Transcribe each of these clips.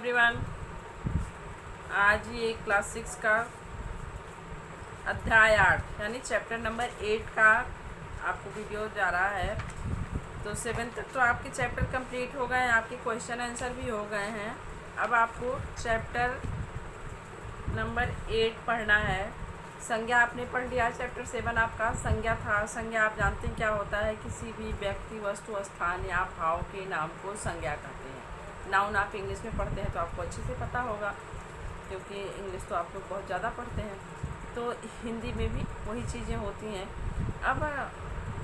Everyone. आज ये class 6 का अध्याय 8 यानी चैप्टर नंबर 8 का आपको वीडियो जा रहा है। तो 7 तक तो आपके चैप्टर कंप्लीट हो गए हैं, आपके क्वेश्चन आंसर भी हो गए हैं। अब आपको चैप्टर नंबर 8 पढ़ना है। संज्ञा आपने पढ़ लिया। चैप्टर 7 आपका संज्ञा था। संज्ञा आप जानते हैं क्या होता है? किसी भी व्यक्ति, वस्तु, स्थान या भाव के नाम को संज्ञा कहते हैं। नाउन आप इंग्लिश में पढ़ते हैं तो आपको अच्छे से पता होगा, क्योंकि इंग्लिश तो आप लोग बहुत ज़्यादा पढ़ते हैं। तो हिंदी में भी वही चीज़ें होती हैं। अब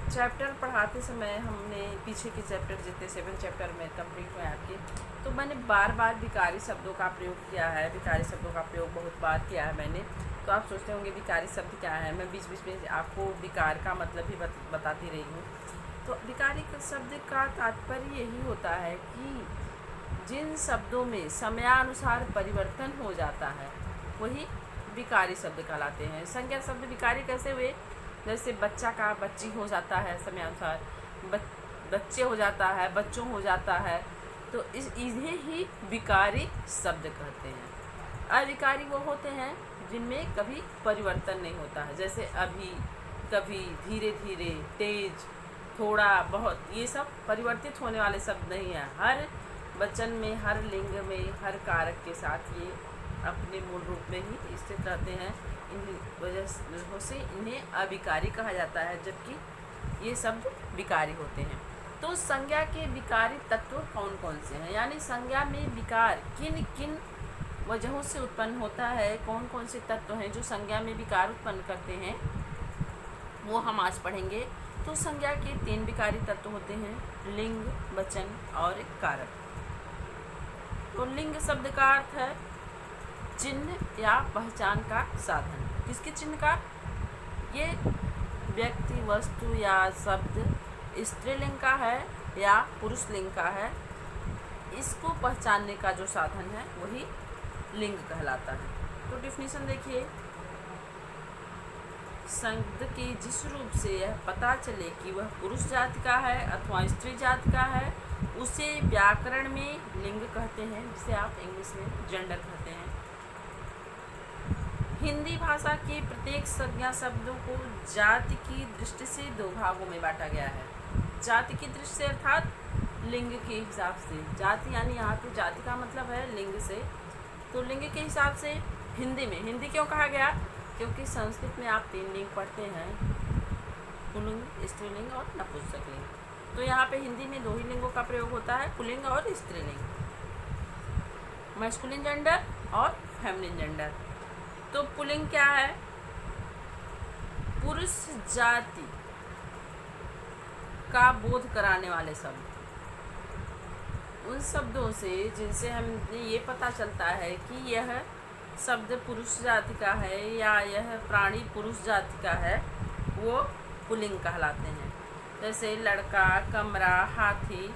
चैप्टर पढ़ाते समय हमने पीछे के चैप्टर जितने 7 चैप्टर में कंप्लीट हुए आपके, तो मैंने बार बार विकारी शब्दों का प्रयोग किया है। विकारी शब्दों का प्रयोग बहुत बार किया है मैंने। तो आप सोचते होंगे विकारी शब्द क्या है। मैं बीच बीच में आपको विकार का मतलब भी बताती रही हूँ। तो विकारी शब्द का तात्पर्य यही होता है कि जिन शब्दों में समयानुसार परिवर्तन हो जाता है वही विकारी शब्द कहलाते हैं। संज्ञा शब्द विकारी कैसे हुए? जैसे बच्चा का बच्ची हो जाता है समयानुसार, बच्चे हो जाता है, बच्चों हो जाता है, तो इन्हें ही विकारी शब्द कहते हैं। अविकारी वो होते हैं जिनमें कभी परिवर्तन नहीं होता है, जैसे अभी, कभी, धीरे धीरे, तेज, थोड़ा, बहुत, ये सब परिवर्तित होने वाले शब्द नहीं हैं। हर वचन में, हर लिंग में, हर कारक के साथ ये अपने मूल रूप में ही स्थित रहते हैं। इन वजह से इन्हें अविकारी कहा जाता है, जबकि ये शब्द विकारी होते हैं। तो संज्ञा के विकारी तत्व कौन कौन से हैं, यानी संज्ञा में विकार किन किन वजहों से उत्पन्न होता है, कौन कौन से तत्व हैं जो संज्ञा में विकार उत्पन्न करते हैं, वो हम आज पढ़ेंगे। तो संज्ञा के 3 विकारी तत्व होते हैं: लिंग, वचन और कारक। तो लिंग शब्द का अर्थ है चिन्ह या पहचान का साधन। किसके चिन्ह का? ये व्यक्ति, वस्तु या शब्द स्त्रीलिंग का है या पुरुष लिंग का है, इसको पहचानने का जो साधन है वही लिंग कहलाता है। तो डिफिनीशन देखिए, शब्द के जिस रूप से यह पता चले कि वह पुरुष जाति का है अथवा स्त्री जाति का है, उसे व्याकरण में लिंग कहते हैं, जिसे आप इंग्लिश में जेंडर कहते हैं। हिंदी भाषा के प्रत्येक संज्ञा शब्दों को जाति की दृष्टि से 2 भागों में बांटा गया है। जाति की दृष्टि से अर्थात लिंग के हिसाब से। जाति यानी यहाँ पे जाति का मतलब है लिंग से। तो लिंग के हिसाब से हिंदी में, हिंदी क्यों कहा गया? क्योंकि संस्कृत में आप 3 लिंग पढ़ते हैं, पुल्लिंग, स्त्रीलिंग और नपुंसकलिंग। तो यहाँ पे हिंदी में 2 ही लिंगों का प्रयोग होता है, पुल्लिंग और स्त्रीलिंग, मैस्कुलिन जेंडर और फेमिनिन जेंडर। तो पुल्लिंग क्या है? पुरुष जाति का बोध कराने वाले शब्द, उन शब्दों से जिनसे हमें ये पता चलता है कि यह शब्द पुरुष जाति का है या यह प्राणी पुरुष जाति का है, वो पुल्लिंग कहलाते हैं। जैसे लड़का, कमरा, हाथी,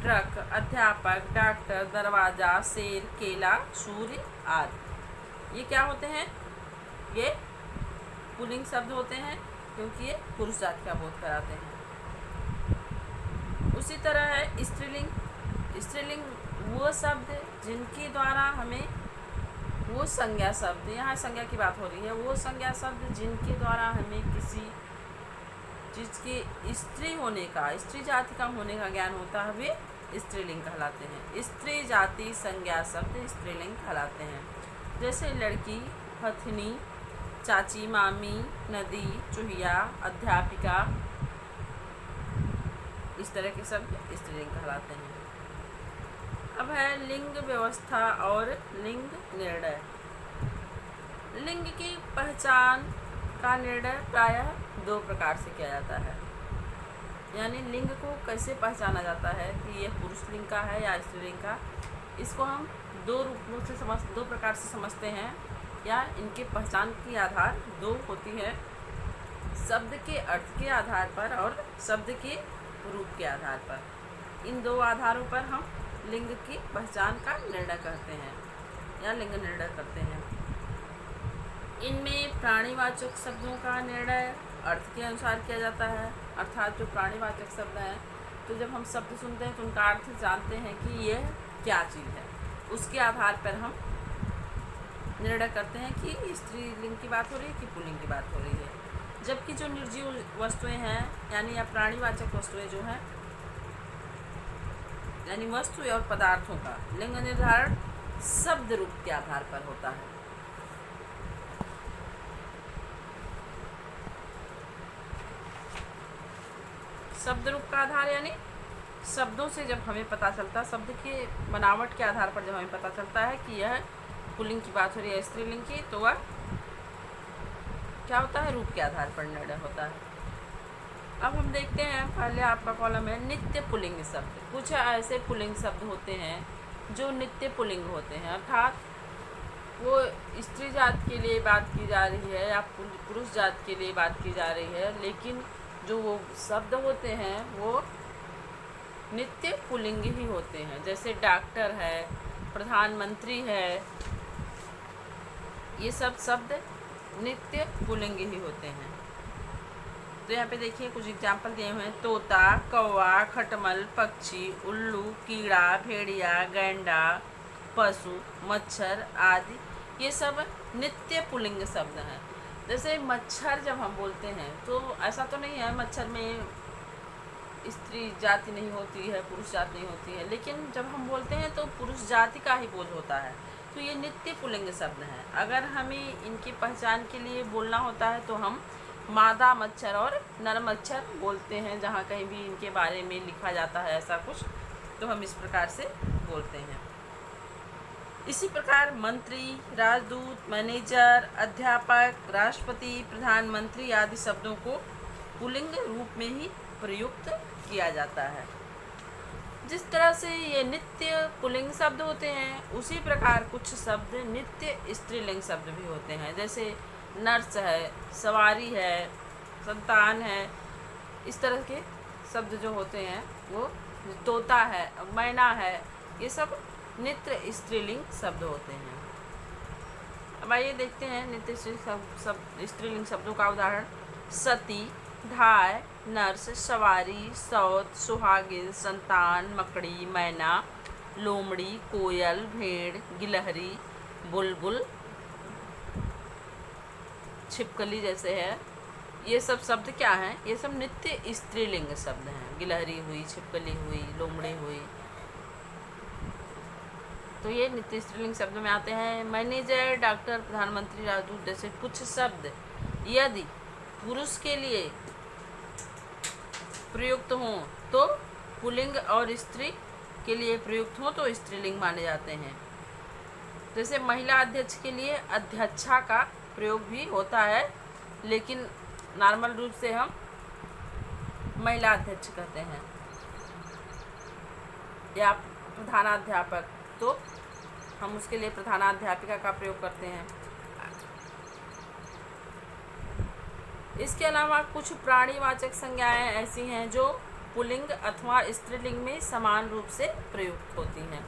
ट्रक, अध्यापक, डॉक्टर, दरवाजा, शेर, केला, सूर्य आदि। ये क्या होते हैं? ये पुल्लिंग शब्द होते हैं, क्योंकि ये पुरुष जाति का बोध कराते हैं। उसी तरह है स्त्रीलिंग। स्त्रीलिंग वो शब्द जिनके द्वारा हमें, वो संज्ञा शब्द, यहाँ संज्ञा की बात हो रही है, वो संज्ञा शब्द जिनके द्वारा हमें किसी चीज़ के स्त्री होने का, स्त्री जाति का होने का ज्ञान होता है, वे स्त्रीलिंग कहलाते हैं। स्त्री जाति संज्ञा शब्द स्त्रीलिंग कहलाते हैं। जैसे लड़की, हथनी, चाची, मामी, नदी, चूहिया, अध्यापिका, इस तरह के शब्द स्त्रीलिंग कहलाते हैं। अब है लिंग व्यवस्था और लिंग निर्णय। लिंग की पहचान का निर्णय प्रायः 2 प्रकार से किया जाता है। यानी लिंग को कैसे पहचाना जाता है कि यह पुरुष लिंग का है या स्त्रीलिंग का, इसको हम 2 प्रकार से समझते हैं, या इनके पहचान की आधार 2 होती है: शब्द के अर्थ के आधार पर और शब्द के रूप के आधार पर। इन 2 आधारों पर हम लिंग की पहचान का निर्णय करते हैं या लिंग निर्णय करते हैं। इनमें प्राणीवाचक शब्दों का निर्णय अर्थ के अनुसार किया जाता है, अर्थात जो प्राणीवाचक शब्द हैं, तो जब हम शब्द सुनते हैं तो उनका अर्थ जानते हैं कि यह क्या चीज़ है। उसके आधार पर हम निर्णय करते हैं कि स्त्रीलिंग की बात हो रही है कि पुल्लिंग की बात हो रही है। जबकि जो निर्जीव वस्तुएं हैं यानी या प्राणीवाचक वस्तुएं जो हैं यानी वस्तु और पदार्थों का लिंग निर्धारण शब्द रूप के आधार पर होता है। शब्द रूप का आधार यानी शब्दों से जब हमें पता चलता है, शब्द के बनावट के आधार पर जब हमें पता चलता है कि यह पुल्लिंग की बात हो रही है स्त्रीलिंग की, तो वह क्या होता है, रूप के आधार पर निर्णय होता है। अब हम देखते हैं, पहले आपका कॉलम है नित्य पुल्लिंग शब्द। कुछ ऐसे पुल्लिंग शब्द होते हैं जो नित्य पुल्लिंग होते हैं, अर्थात वो स्त्री जात के लिए बात की जा रही है या पुरुष जात के लिए बात की जा रही है, लेकिन जो वो शब्द होते हैं वो नित्य पुल्लिंग ही होते हैं। जैसे डॉक्टर है, प्रधानमंत्री है, ये सब शब्द नित्य पुल्लिंग ही होते हैं। तो यहाँ पे देखिए कुछ एग्जाम्पल दिए हुए हैं, तोता, कौवा, खटमल, पक्षी, उल्लू, कीड़ा, भेड़िया, गैंडा, पशु, मच्छर आदि, ये सब नित्य पुल्लिंग शब्द हैं। जैसे मच्छर जब हम बोलते हैं तो ऐसा तो नहीं है मच्छर में स्त्री जाति नहीं होती है, पुरुष जाति नहीं होती है, लेकिन जब हम बोलते हैं तो पुरुष जाति का ही बोध होता है, तो ये नित्य पुल्लिंग शब्द हैं। अगर हमें इनकी पहचान के लिए बोलना होता है तो हम मादा मच्छर और नर मच्छर बोलते हैं। जहाँ कहीं भी इनके बारे में लिखा जाता है ऐसा कुछ, तो हम इस प्रकार से बोलते हैं। इसी प्रकार मंत्री, राजदूत, मैनेजर, अध्यापक, राष्ट्रपति, प्रधानमंत्री आदि शब्दों को पुल्लिंग रूप में ही प्रयुक्त किया जाता है। जिस तरह से ये नित्य पुल्लिंग शब्द होते हैं, उसी प्रकार कुछ शब्द नित्य स्त्रीलिंग शब्द भी होते हैं। जैसे नर्स है, सवारी है, संतान है, इस तरह के शब्द जो होते हैं वो, तोता है, मैना है, ये सब नित्य स्त्रीलिंग शब्द होते हैं। अब आइए देखते हैं नित्य स्त्रीलिंग शब्दों का उदाहरण। सती, धाय, नर्स, सवारी, सौत, सुहागिन, संतान, मकड़ी, मैना, लोमड़ी, कोयल, भेड़, गिलहरी, बुलबुल, छिपकली जैसे है, ये सब शब्द क्या हैं, ये सब नित्य स्त्रीलिंग शब्द हैं। गिलहरी हुई, छिपकली हुई, लोमड़ी हुई, तो ये नित्य स्त्रीलिंग शब्द में आते हैं। मैनेजर, डॉक्टर, प्रधानमंत्री, राजदूत जैसे कुछ शब्द यदि पुरुष के लिए प्रयुक्त हों तो पुल्लिंग और स्त्री के लिए प्रयुक्त हों तो स्त्रीलिंग माने जाते हैं। जैसे महिला अध्यक्ष के लिए अध्यक्षा का प्रयोग भी होता है, लेकिन नॉर्मल रूप से हम महिला अध्यक्ष कहते हैं। या प्रधानाध्यापक, तो हम उसके लिए प्रधानाध्यापिका का प्रयोग करते हैं। इसके अलावा कुछ प्राणीवाचक संज्ञाएं ऐसी हैं जो पुल्लिंग अथवा स्त्रीलिंग में समान रूप से प्रयुक्त होती हैं।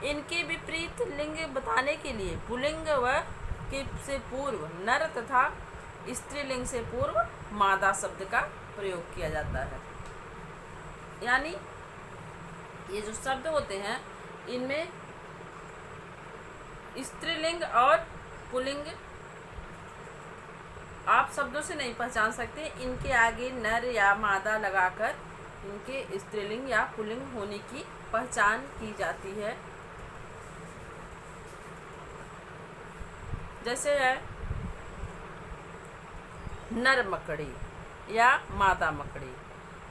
इनके विपरीत लिंग बताने के लिए पुल्लिंग व के से पूर्व नर तथा स्त्रीलिंग से पूर्व मादा शब्द का प्रयोग किया जाता है। यानी ये जो शब्द होते हैं इनमें स्त्रीलिंग और पुल्लिंग आप शब्दों से नहीं पहचान सकते, इनके आगे नर या मादा लगाकर इनके स्त्रीलिंग या पुल्लिंग होने की पहचान की जाती है। जैसे है नर मकड़ी या मादा मकड़ी,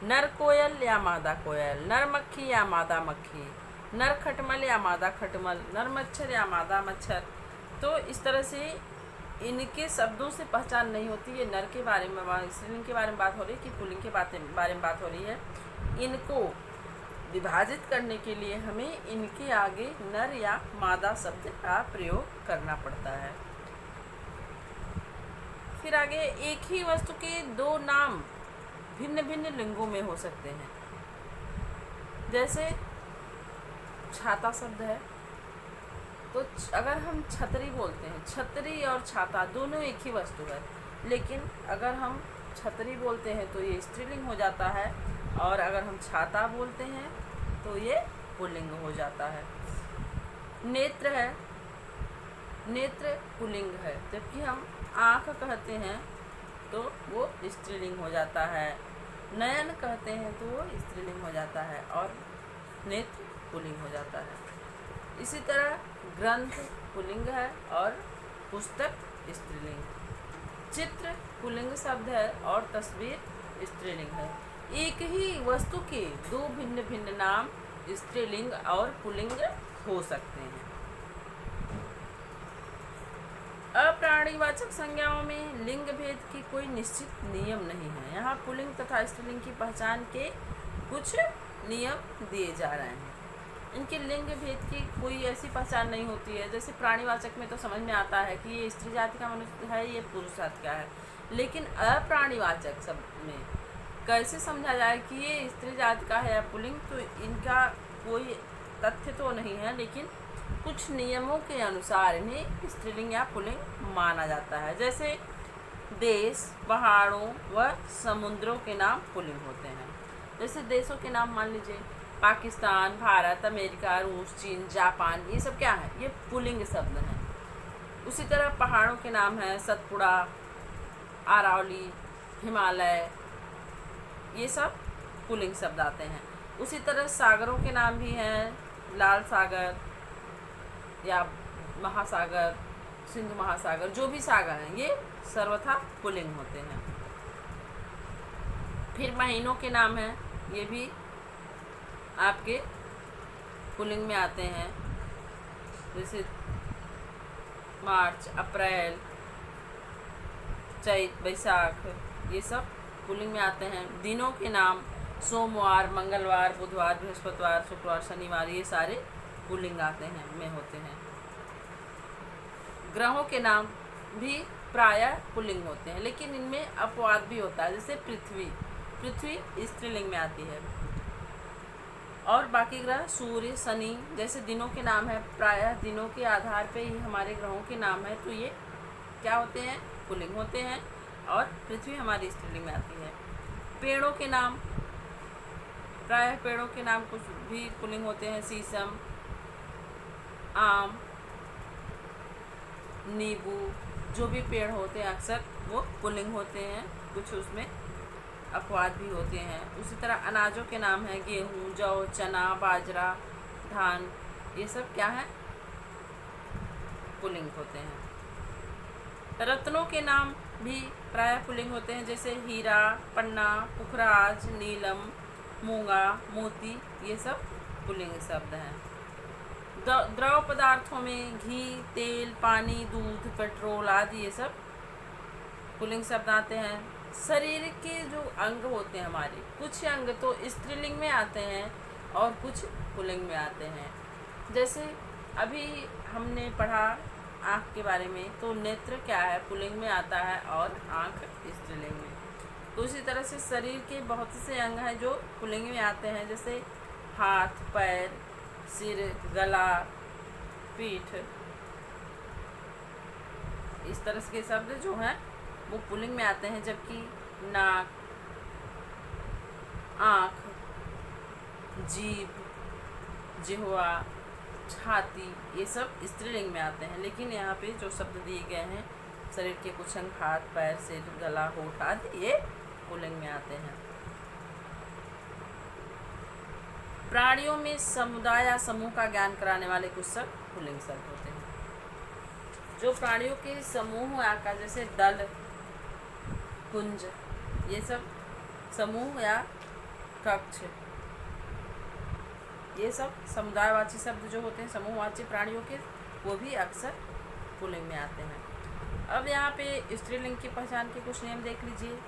नर कोयल या मादा कोयल, नर मक्खी या मादा मक्खी, नर खटमल या मादा खटमल, नर मच्छर या मादा मच्छर। तो इस तरह से इनके शब्दों से पहचान नहीं होती। ये नर के बारे में, स्त्रीलिंग के बारे में बात हो रही है कि पुल्लिंग के बारे में बात हो रही है। इनको विभाजित करने के लिए हमें इनके आगे नर या मादा शब्द का प्रयोग करना पड़ता है। फिर आगे एक ही वस्तु के दो नाम भिन्न भिन्न लिंगों में हो सकते हैं। जैसे छाता शब्द है, तो अगर हम छतरी बोलते हैं, छतरी और छाता दोनों एक ही वस्तु है, लेकिन अगर हम छतरी बोलते हैं तो ये स्त्रीलिंग हो जाता है, और अगर हम छाता बोलते हैं तो ये पुल्लिंग हो जाता है। नेत्र है, नेत्र पुल्लिंग है, जबकि हम आँख कहते हैं तो वो स्त्रीलिंग हो जाता है। नयन कहते हैं तो वो स्त्रीलिंग हो जाता है और नेत्र पुल्लिंग हो जाता है। इसी तरह ग्रंथ पुल्लिंग है और पुस्तक स्त्रीलिंग। चित्र पुल्लिंग शब्द है और तस्वीर स्त्रीलिंग है। एक ही वस्तु के दो भिन्न भिन्न नाम स्त्रीलिंग और पुल्लिंग हो सकते हैं। अप्राणीवाचक संज्ञाओं में लिंग भेद की कोई निश्चित नियम नहीं है। यहाँ पुल्लिंग तथा स्त्रीलिंग की पहचान के कुछ नियम दिए जा रहे हैं। इनके लिंग भेद की कोई ऐसी पहचान नहीं होती है। जैसे प्राणीवाचक में तो समझ में आता है कि ये स्त्री जाति का मनुष्य है, ये पुरुष जाति का है, लेकिन अप्राणीवाचक शब्द में कैसे समझा जाए कि ये स्त्री जाति का है या पुल्लिंग, तो इनका कोई तथ्य तो नहीं है, लेकिन कुछ नियमों के अनुसार इन्हें स्त्रीलिंग या पुल्लिंग माना जाता है। जैसे देश, पहाड़ों व समुद्रों के नाम पुल्लिंग होते हैं। जैसे देशों के नाम मान लीजिए पाकिस्तान, भारत, अमेरिका, रूस, चीन, जापान, ये सब क्या है, ये पुल्लिंग शब्द हैं। उसी तरह पहाड़ों के नाम हैं सतपुड़ा, अरावली, हिमालय, ये सब पुल्लिंग शब्द आते हैं। उसी तरह सागरों के नाम भी हैं, लाल सागर या महासागर, सिंधु महासागर, जो भी सागर हैं ये सर्वथा पुल्लिंग होते हैं। फिर महीनों के नाम हैं, ये भी आपके पुल्लिंग में आते हैं। जैसे मार्च, अप्रैल, चैत, बैसाख, ये सब पुल्लिंग में आते हैं। दिनों के नाम सोमवार, मंगलवार, बुधवार, बृहस्पतिवार, शुक्रवार, शनिवार, ये सारे पुल्लिंग आते हैं में होते हैं। ग्रहों के नाम भी प्रायः पुल्लिंग होते हैं, लेकिन इनमें अपवाद भी होता है। जैसे पृथ्वी, पृथ्वी स्त्रीलिंग में आती है। और बाकी ग्रह सूर्य, शनि जैसे दिनों के नाम है, प्रायः दिनों के आधार पे ही हमारे ग्रहों के नाम है, तो ये क्या होते हैं, पुल्लिंग होते हैं। और पृथ्वी हमारी स्त्रीलिंग में आती है। पेड़ों के नाम, प्रायः पेड़ों के नाम कुछ भी पुल्लिंग होते हैं। शीशम, आम, नींबू, जो भी पेड़ होते हैं अक्सर वो पुल्लिंग होते हैं, कुछ उसमें अपवाद भी होते हैं। उसी तरह अनाजों के नाम हैं गेहूँ, जौ, चना, बाजरा, धान, ये सब क्या है, पुल्लिंग होते हैं। रत्नों के नाम भी प्रायः पुल्लिंग होते हैं। जैसे हीरा, पन्ना, पुखराज, नीलम, मूंगा, मोती, ये सब पुल्लिंग शब्द हैं। द्रव पदार्थों में घी, तेल, पानी, दूध, पेट्रोल आदि ये सब पुल्लिंग शब्द आते हैं। शरीर के जो अंग होते हैं हमारे, कुछ अंग तो स्त्रीलिंग में आते हैं और कुछ पुल्लिंग में आते हैं। जैसे अभी हमने पढ़ा आँख के बारे में, तो नेत्र क्या है, पुल्लिंग में आता है और आँख स्त्रीलिंग में। तो उसी तरह से शरीर के बहुत से अंग हैं जो पुल्लिंग में आते हैं। जैसे हाथ, पैर, सिर, गला, पीठ, इस तरह के शब्द जो हैं वो पुल्लिंग में आते हैं। जबकि नाक, आँख, जीभ, जिह्वा, छाती, ये सब स्त्रीलिंग में आते हैं। लेकिन यहाँ पे जो शब्द दिए गए हैं, शरीर के कुछ अंग, हाथ, पैर, सिर, गला, होठ आदि, ये पुल्लिंग में आते हैं। प्राणियों में समुदाय या समूह का ज्ञान कराने वाले कुछ शब्द पुल्लिंग शब्द होते हैं। जो प्राणियों के समूह आकार, जैसे दल, कुंज, ये सब समूह या कक्ष, ये सब समुदायवाची शब्द जो होते हैं, समूहवाची प्राणियों के, वो भी अक्सर पुल्लिंग में आते हैं। अब यहाँ पे स्त्रीलिंग की पहचान के कुछ नियम देख लीजिए।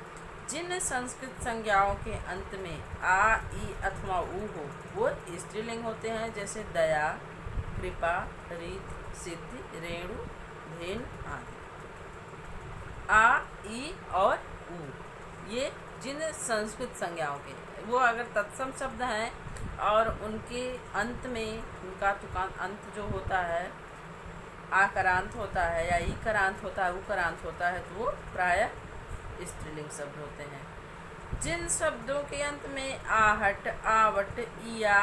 जिन संस्कृत संज्ञाओं के अंत में आ, ई अथवा ऊ हो वो स्त्रीलिंग होते हैं। जैसे दया, कृपा, रीत, सिद्धि, रेणु, धेन आदि। आ, ई और ऊ, ये जिन संस्कृत संज्ञाओं के, वो अगर तत्सम शब्द हैं और उनके अंत में, उनका तुकांत अंत जो होता है, आकरांत होता है या ईकरांत होता है, उकरांत होता है, तो वो प्रायः स्त्रीलिंग शब्द होते हैं। जिन शब्दों के अंत में आहट, आवट, इया,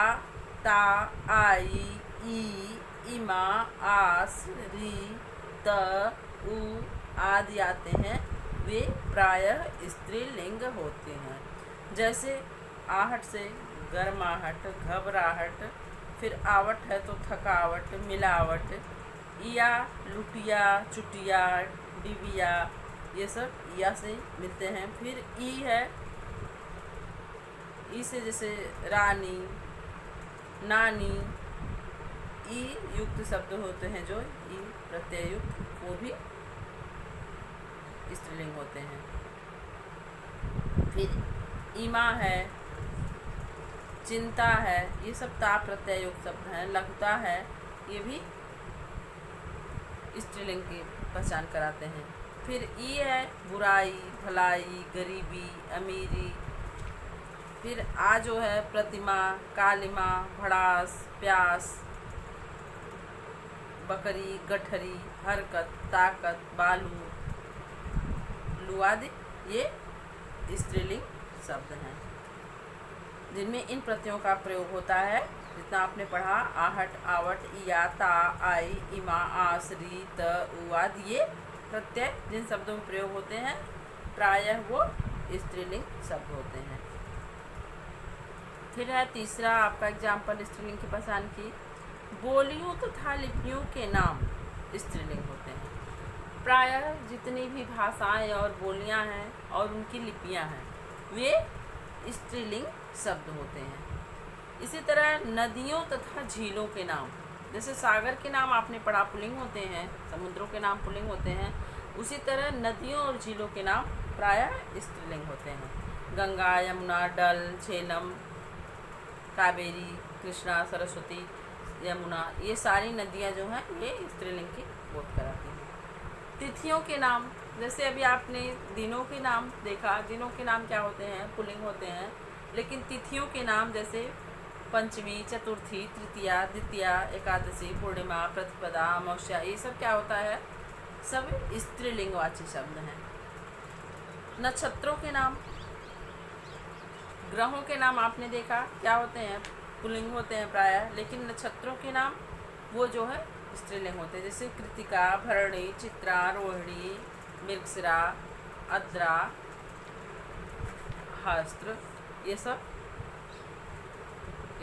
ता, आई, ई, इमा, आस, री, त, उ आदि आते हैं वे प्रायः स्त्रीलिंग होते हैं। जैसे आहट से गर्माहट, घबराहट, फिर आवट है तो थकावट, मिलावट, या लुटिया, चुटिया, डिबिया, ये सब या से मिलते हैं। फिर ई है, ई से जैसे रानी, नानी, ई युक्त शब्द होते हैं जो ई प्रत्यय युक्त, वो भी स्त्रीलिंग होते हैं। फिर ईमा है, चिंता है, ये सब ता प्रत्यय युक्त शब्द हैं। लगता है, ये भी स्त्रीलिंग की पहचान कराते हैं। फिर ई है, बुराई, भलाई, गरीबी, अमीरी। फिर आ जो है, प्रतिमा, कालिमा, भड़ास, प्यास, बकरी, गठरी, हरकत, ताकत, बालू, लुआदि, ये स्त्रीलिंग शब्द हैं जिनमें इन प्रत्ययों का प्रयोग होता है। जितना आपने पढ़ा, आहट, आवट, इया, ता, आई, इमा, आस, री, त, उ आदि, ये प्रत्यय जिन शब्दों में प्रयोग होते हैं प्रायः वो स्त्रीलिंग शब्द होते हैं। फिर है तीसरा आपका एग्जाम्पल स्त्रीलिंग की पहचान की। बोलियों तथा लिपियों के नाम स्त्रीलिंग होते हैं। प्रायः जितनी भी भाषाएं और बोलियां हैं और उनकी लिपियां हैं वे स्त्रीलिंग शब्द होते हैं। इसी तरह नदियों तथा झीलों के नाम, जैसे सागर के नाम आपने पढ़ा पुल्लिंग होते हैं, समुद्रों के नाम पुल्लिंग होते हैं, उसी तरह नदियों और झीलों के नाम प्रायः स्त्रीलिंग होते हैं। गंगा, यमुना, डल, झेलम, कावेरी, कृष्णा, सरस्वती, यमुना, ये सारी नदियाँ जो हैं ये स्त्रीलिंग की बोध कराती हैं। तिथियों के नाम, जैसे अभी आपने दिनों के नाम देखा, दिनों के नाम क्या होते हैं, पुल्लिंग होते हैं। लेकिन तिथियों के नाम जैसे पंचमी, चतुर्थी, तृतीया, द्वितीया, एकादशी, पूर्णिमा, प्रतिपदा, अमावस्या, ये सब क्या होता है, सब स्त्रीलिंगवाची शब्द हैं। नक्षत्रों के नाम, ग्रहों के नाम आपने देखा क्या होते हैं, पुल्लिंग होते हैं प्रायः, लेकिन नक्षत्रों के नाम वो जो है स्त्रीलिंग होते हैं। जैसे कृतिका, भरणी, चित्रा, रोहिणी, मृगशिरा, आर्द्रा, हस्त्र, ये सब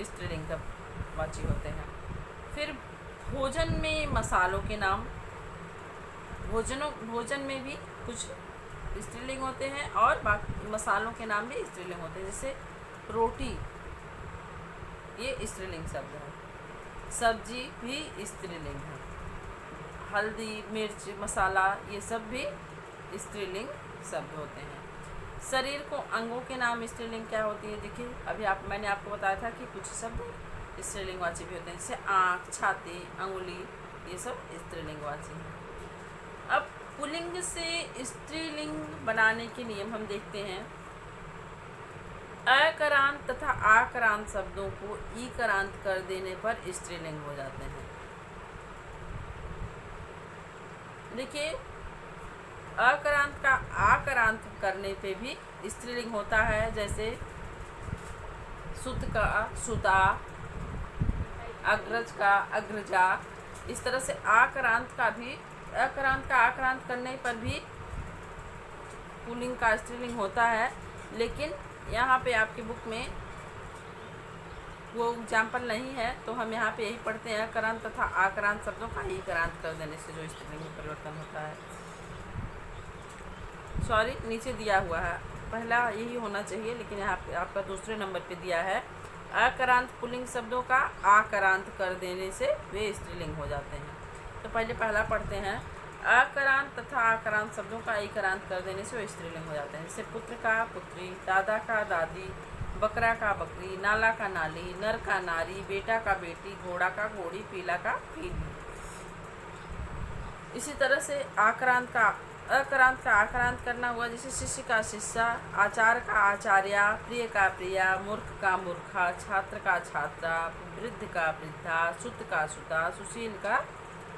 स्त्रीलिंग का वाची होते हैं। फिर भोजन में मसालों के नाम, भोजन में भी कुछ स्त्रीलिंग होते हैं और बाकी मसालों के नाम भी स्त्रीलिंग होते हैं। जैसे रोटी, ये स्त्रीलिंग शब्द है। सब्जी भी स्त्रीलिंग है। हल्दी, मिर्च, मसाला, ये सब भी स्त्रीलिंग शब्द होते हैं। शरीर को अंगों के नाम स्त्रीलिंग क्या होती है, देखिए अभी मैंने आपको बताया था कि कुछ शब्द स्त्रीलिंगवाची भी होते हैं, जैसे आँख, छाती, अंगुली, ये सब स्त्रीलिंगवाची हैं। अब पुल्लिंग से स्त्रीलिंग बनाने के नियम हम देखते हैं। अकरांत तथा आक्रांत शब्दों को ईकारांत कर देने पर स्त्रीलिंग हो जाते हैं। देखिए, अकरांत का आक्रांत करने पे भी स्त्रीलिंग होता है। जैसे सुत का सुता, अग्रज का अग्रजा, इस तरह से आक्रांत का आक्रांत करने पर भी पुल्लिंग का स्त्रीलिंग होता है। लेकिन यहाँ पे आपकी बुक में वो एग्जाम्पल नहीं है, तो हम यहाँ पे यही पढ़ते हैं, अकरांत तथा आक्रांत शब्दों का ईकारांत कर देने से जो स्त्रीलिंग में परिवर्तन होता है। सॉरी, नीचे दिया हुआ है, पहला यही होना चाहिए, लेकिन यहाँ पे आपका दूसरे नंबर पे दिया है। अकरांत पुल्लिंग शब्दों का आक्रांत कर देने से वे स्त्रीलिंग हो जाते हैं। तो पहले पहला पढ़ते हैं। अकरांत तथा आक्रांत शब्दों का ईकारांत कर देने से वे स्त्रीलिंग हो जाते हैं। जैसे पुत्र का पुत्री, दादा का दादी, बकरा का बकरी, नाला का नाली, नर का नारी, बेटा का बेटी, घोड़ा का घोड़ी, पीला का पीली। इसी तरह से अकरांत का आक्रांत करना हुआ, जैसे शिष्य का शिष्या, आचार्य का आचार्या, प्रिय का प्रिया, मूर्ख का मूर्खा, छात्र का छात्रा, वृद्ध का वृद्धा, सुत का सुता, सुशील का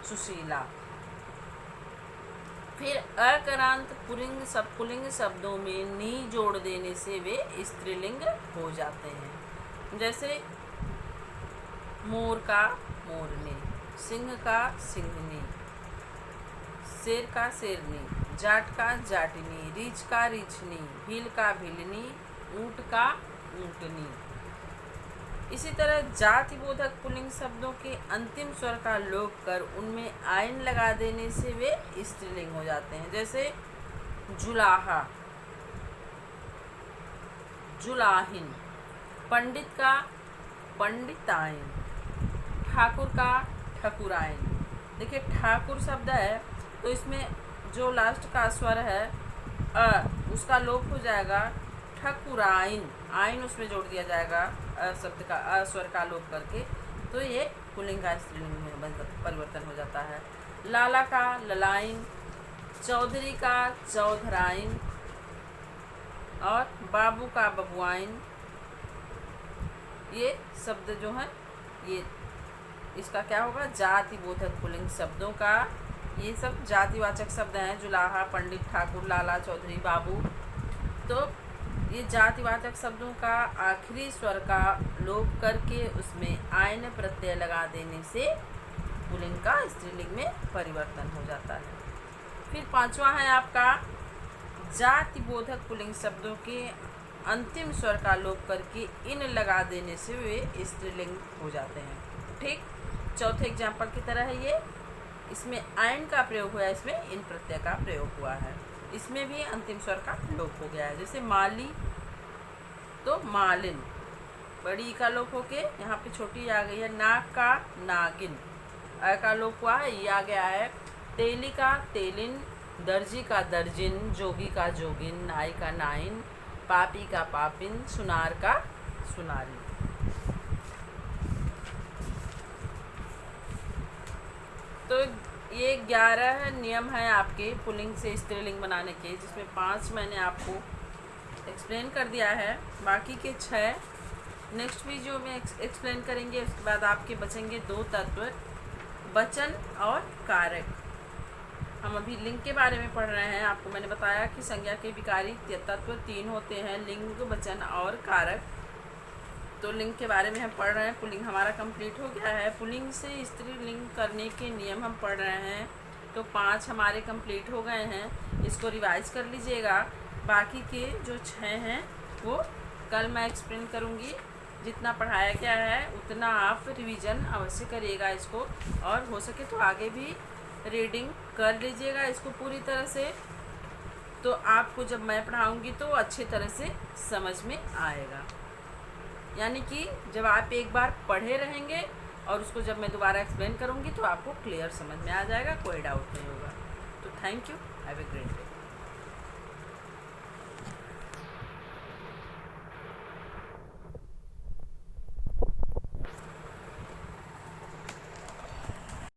सुशीला। फिर अकरांत पुल्लिंग शब्दों में नी जोड़ देने से वे स्त्रीलिंग हो जाते हैं। जैसे मोर का मोरनी, सिंह का सिंहनी, शेर का शेरनी, जाट का जाटनी, रीछ का रीछनी, भील का भीलनी, ऊंट का ऊंटनी। इसी तरह जाति बोधक पुल्लिंग शब्दों के अंतिम स्वर का लोप कर उनमें आयन लगा देने से वे स्त्रीलिंग हो जाते हैं। जैसे जुलाहा, जुलाहिन, पंडित का पंडिताइन, ठाकुर का ठकुराइन। देखिए ठाकुर शब्द है तो इसमें जो लास्ट का स्वर है उसका लोप हो जाएगा, ठकुराइन, आइन उसमें जोड़ दिया जाएगा शब्द का स्वर का लोप करके, तो ये पुल्लिंग का स्त्रीलिंग में परिवर्तन हो जाता है। लाला का ललाइन, चौधरी का चौधराइन और बाबू का बबुआइन। ये शब्द जो है ये इसका क्या होगा, जाति बोधक पुल्लिंग शब्दों का, ये सब जातिवाचक शब्द हैं, जुलाहा, पंडित, ठाकुर, लाला, चौधरी, बाबू। तो ये जातिवाचक शब्दों का आखिरी स्वर का लोप करके उसमें आयन प्रत्यय लगा देने से पुल्लिंग का स्त्रीलिंग में परिवर्तन हो जाता है। फिर पांचवा है आपका जाति बोधक पुल्लिंग शब्दों के अंतिम स्वर का लोप करके इन लगा देने से वे स्त्रीलिंग हो जाते हैं। ठीक चौथे एग्जाम्पल की तरह है ये, इसमें आयन का प्रयोग हुआ है, इसमें इन प्रत्यय का प्रयोग हुआ है, इसमें भी अंतिम स्वर का लोप हो गया है। जैसे माली तो मालिन, बड़ी ई का लोप होके यहाँ पे छोटी आ गई है, नाक का नागिन, अ का लोप हुआ है, ये आ गया है। तेली का तेलिन, दर्जी का दर्जिन, जोगी का जोगिन, नाई का नाइन, पापी का पापिन, सुनार का सुनारी। तो ये 11 नियम हैं आपके पुल्लिंग से स्त्रीलिंग बनाने के, जिसमें 5 मैंने आपको एक्सप्लेन कर दिया है, बाकी के 6 नेक्स्ट वीडियो में एक्सप्लेन करेंगे। उसके बाद आपके बचेंगे 2 तत्व, वचन और कारक। हम अभी लिंग के बारे में पढ़ रहे हैं। आपको मैंने बताया कि संज्ञा के विकारी तत्व 3 होते हैं, लिंग, वचन और कारक। तो लिंग के बारे में हम पढ़ रहे हैं। पुल्लिंग हमारा कंप्लीट हो गया है। पुल्लिंग से स्त्रीलिंग करने के नियम हम पढ़ रहे हैं, तो 5 हमारे कंप्लीट हो गए हैं। इसको रिवाइज कर लीजिएगा। बाकी के जो 6 हैं वो कल मैं एक्सप्लेन करूँगी। जितना पढ़ाया गया है उतना आप रिवीजन अवश्य करिएगा इसको, और हो सके तो आगे भी रीडिंग कर लीजिएगा इसको पूरी तरह से। तो आपको जब मैं पढ़ाऊँगी तो अच्छी तरह से समझ में आएगा। यानी कि जब आप एक बार पढ़े रहेंगे और उसको जब मैं दोबारा एक्सप्लेन करूँगी तो आपको क्लियर समझ में आ जाएगा, कोई डाउट नहीं होगा। तो thank you, have a great day.